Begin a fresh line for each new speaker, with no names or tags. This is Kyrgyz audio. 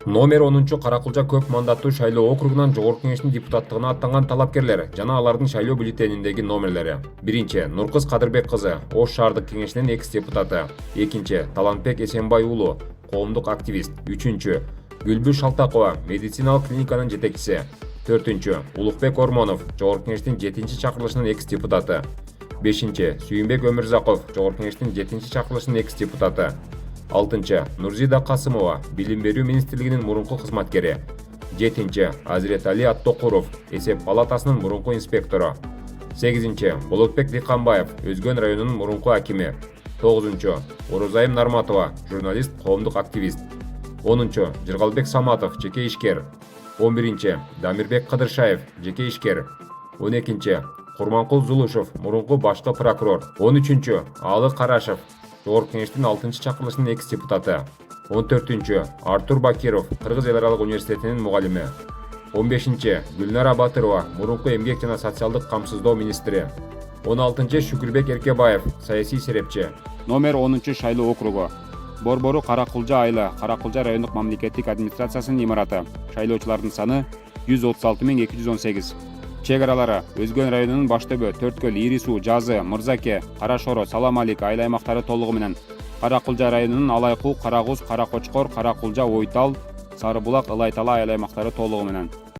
Номер 10 Каракулча көп мандаттуу шайлоо округунан жогорку кеңештин депутаттыгына аттанган талапкерлер жана алардын шайлоо бюллетениндеги номерлери. 1. Нуркыз Кадырбек кызы, Ош шаардык кеңешинин экс-депутаты. 2. Талантбек Эсенбай уулу, коомдук активист. 3. Гүлбү Шалтакова, медициналык клиниканын жетекчиси. 4. Улукбек Ормонов, жогорку кеңештин 7-чакырылышынын экс-депутаты. 5. Сүйүнбек Өмүрзаков, жогорку кеңештин 7-чакырылышынын экс-депутаты. 6. Нурзида Касымова, Билим берүү министрлигинин мурунку кызматкери. 7. Азиретали Аттокуров, эсеп палатасынын мурунку инспектору. 8. Болотбек Диканбаев, Өзгөн районунун мурунку акими. 9. Орозайым Нарматова, журналист, коомдук активист. 10. Жыргалбек Саматов, жеке ишкер. 11. Дамирбек Кадыршаев, жеке ишкер. 12. Курманкул Зулушев, мурунку башкы прокурор. 13. Алы Карашев, жогорку кеңештин 6-чакырылышынын экс-депутаты. 14. Артур Бакиров, Кыргыз эл аралык университетинин мугалими. 15. Гүлнара Батырова, мурунку эмгек жана социалдык камсыздоо министри. 16. Шүкүрбек Эркебаев, саясий серепчи.
Номер 10 шайлоо округу. Борбору Каракулча айылы, Каракулча райондук мамлекеттик администрациясынын имараты. Шайлоочулардын саны 136.218. Чек аралары: Өзгөн районунун Баштөбө, Төрткөл, Ири Суу, Жазы, Мырзаке, Кара Шоро, Салам Алик айыл аймактары толугу менен, Каракулча районунун Алайкуу, Карагуз, Кара Кочкор, Каракулча, Ойтал, Сары Булак, Ылайтала айыл аймактары толугу менен.